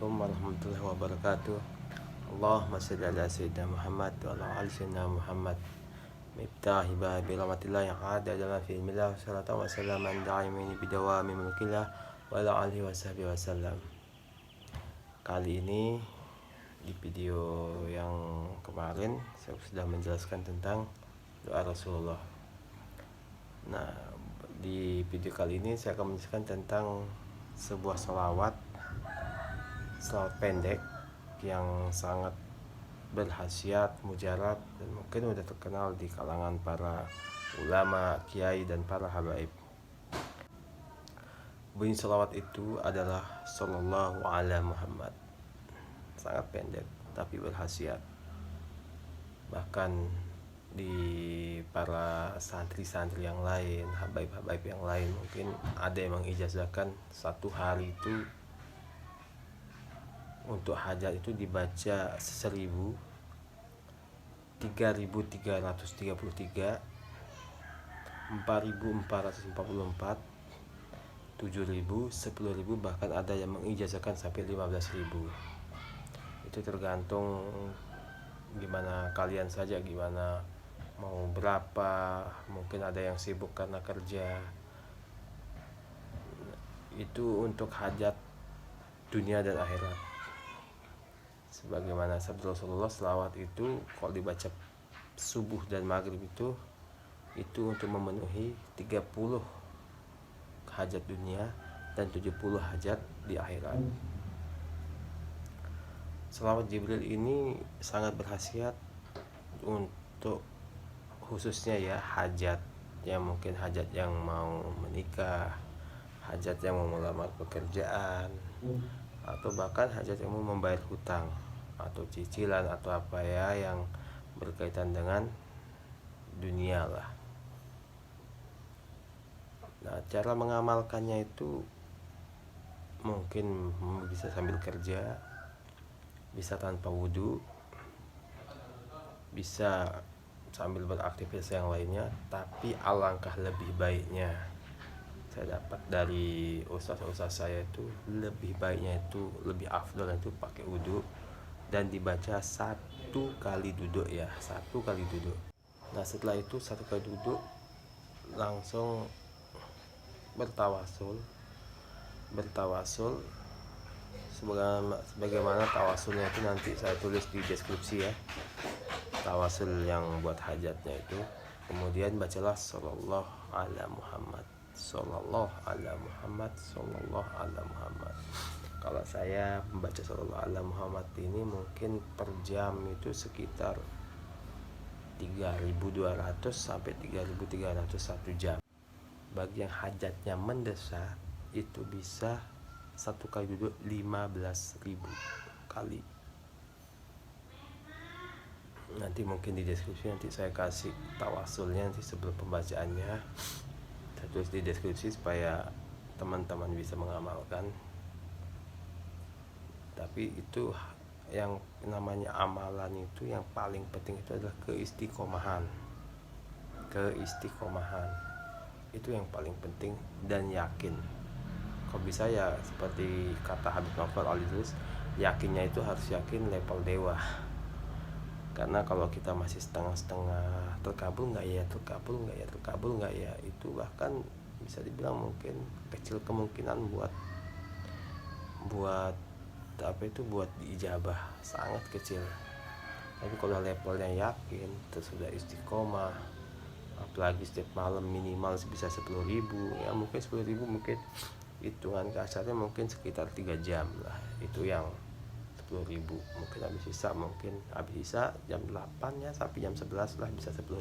Assalamualaikum warahmatullahi wabarakatuh. Allahumma shalli ala sayyidina Muhammad wa ala ali sayyidina Muhammad. Miftahi bahabi rahmatillah yang ada dalam filmillah. Salatu wa salam an da'imini bidawami mulkillah wa ala alihi wa sahbihi wa sallam. Kali ini di video yang kemarin saya sudah menjelaskan tentang doa Rasulullah. Nah, di video kali ini saya akan menjelaskan tentang sebuah salawat pendek yang sangat berkhasiat, mujarab, dan mungkin sudah terkenal di kalangan para ulama, kiai, dan para habaib. Bunyi salawat itu adalah Sallallahu ala Muhammad. Sangat pendek tapi berkhasiat. Bahkan di para santri-santri yang lain, habaib-habaib yang lain, mungkin ada yang mengijazahkan satu hari itu untuk hajat itu dibaca 1000, 3333, 4444, 7000, 10.000, bahkan ada yang mengijazahkan sampai 15.000. Itu tergantung gimana kalian saja, gimana mau berapa. Mungkin ada yang sibuk karena kerja. Itu untuk hajat dunia dan akhirat. Sebagaimana sabda Rasulullah, selawat itu kalau dibaca subuh dan maghrib itu untuk memenuhi 30 hajat dunia dan 70 hajat di akhirat. Selawat Jibril ini sangat berkhasiat untuk khususnya ya hajat yang mungkin hajat yang mau menikah, hajat yang mau melamar pekerjaan, atau bahkan hajat yang mau membayar hutang atau cicilan atau apa ya yang berkaitan dengan dunia lah. Nah, cara mengamalkannya itu mungkin bisa sambil kerja, bisa tanpa wudhu, bisa sambil beraktivitas yang lainnya. Tapi alangkah lebih baiknya, saya dapat dari ustaz-ustaz saya itu, lebih baiknya itu, lebih afdal itu pakai wudhu dan dibaca 1 kali duduk ya, 1 kali duduk. Nah, setelah itu 1 kali duduk langsung bertawasul sebagaimana tawasulnya itu nanti saya tulis di deskripsi ya, tawasul yang buat hajatnya itu. Kemudian bacalah sallallahu ala Muhammad, sallallahu ala Muhammad, sallallahu ala Muhammad. Kalau saya membaca sallallahu ala Muhammad ini mungkin per jam itu sekitar 3.200 sampai 3.300 1 jam. Bagi yang hajatnya mendesak itu bisa 1 kali duduk 15.000 kali. Nanti mungkin di deskripsi nanti saya kasih tawasulnya nanti sebelum pembacaannya. Saya tulis di deskripsi supaya teman-teman bisa mengamalkan. Tapi itu yang namanya amalan itu yang paling penting itu adalah keistiqomahan. Itu yang paling penting dan yakin. Kalau bisa ya seperti kata Habib Novel Al-Idrus, yakinnya itu harus yakin level dewa. Karena kalau kita masih setengah-setengah, terkabul nggak ya, itu bahkan bisa dibilang mungkin kecil kemungkinan buat diijabah, sangat kecil. Tapi kalau levelnya yakin, terus sudah istiqomah, apalagi setiap malam minimal bisa 10.000 ya, mungkin 10.000 mungkin hitungan kasarnya mungkin sekitar 3 jam lah. Itu yang 10.000, mungkin habis sisa jam 8 ya sampai jam 11 lah bisa 10.000.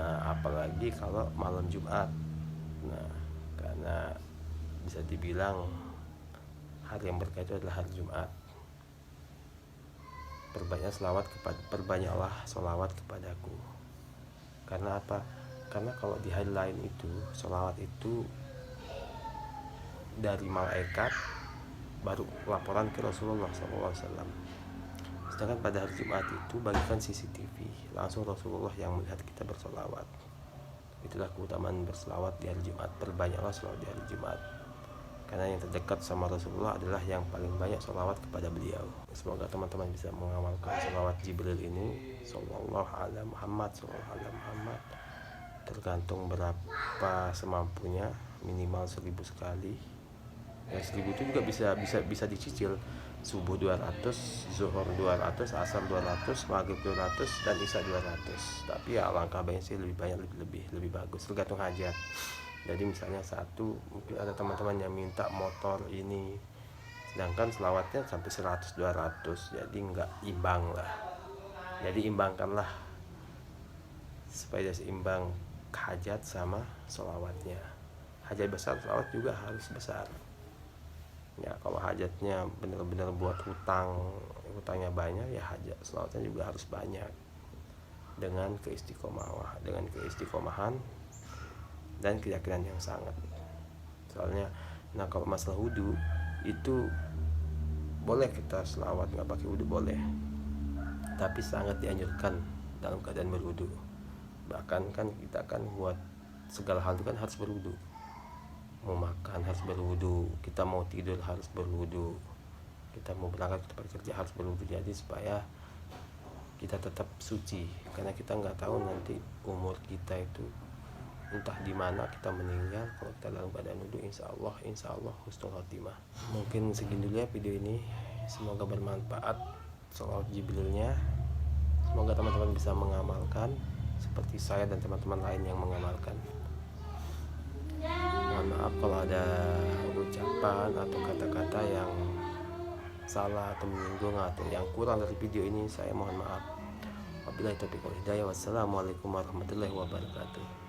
Nah, apalagi kalau malam Jumat. Nah, karena bisa dibilang hari yang berkah itu adalah hari Jumat. Perbanyaklah sholawat kepadaku. Karena apa? Karena kalau di hari lain itu sholawat itu dari malaikat baru laporan ke Rasulullah SAW. Sedangkan pada hari Jumat itu bagikan CCTV, langsung Rasulullah yang melihat kita bersolawat. Itulah keutamaan berselawat di hari Jumat. Perbanyaklah selawat di hari Jumat. karena yang terdekat sama Rasulullah adalah yang paling banyak sholawat kepada beliau. Semoga teman-teman bisa mengamalkan sholawat Jibril ini, sallallahu ala Muhammad, sallallahu ala Muhammad. Tergantung berapa semampunya, minimal 1000 sekali. Yang 1000 itu juga bisa dicicil. Subuh 200, zuhur 200, asar 200, maghrib 200, dan isya 200. Tapi ya alangkah baiknya sih lebih banyak, lebih bagus, tergantung hajat. Jadi misalnya satu, mungkin ada teman-teman yang minta motor ini, sedangkan selawatnya sampai 100 200, jadi nggak imbang lah. Jadi imbangkanlah supaya seimbang hajat sama selawatnya. Hajat besar, selawat juga harus besar. Ya kalau hajatnya benar-benar buat hutangnya banyak, ya hajat selawatnya juga harus banyak, dengan keistiqomahan dan keyakinan yang sangat. Soalnya kalau masalah wudu itu boleh kita selawat nggak pakai wudu, boleh, tapi sangat dianjurkan dalam keadaan berwudu. Bahkan kan kita kan buat segala hal itu kan harus berwudu. Mau makan harus berwudu, kita mau tidur harus berwudu, kita mau berangkat ke tempat kerja harus berwudu. Jadi supaya kita tetap suci, karena kita nggak tahu nanti umur kita itu entah di mana kita meninggal. Kalau kita dalam keadaan wudu, insya Allah husnul khotimah. Mungkin segini dulu ya video ini, semoga bermanfaat sholawat Jibrilnya. Semoga teman-teman bisa mengamalkan seperti saya dan teman-teman lain yang mengamalkan. Mohon maaf kalau ada ucapan atau kata-kata yang salah atau menyinggung atau yang kurang dari video ini, saya mohon maaf. Wabillahi taufiq wal hidayah. Wassalamualaikum warahmatullahi wabarakatuh.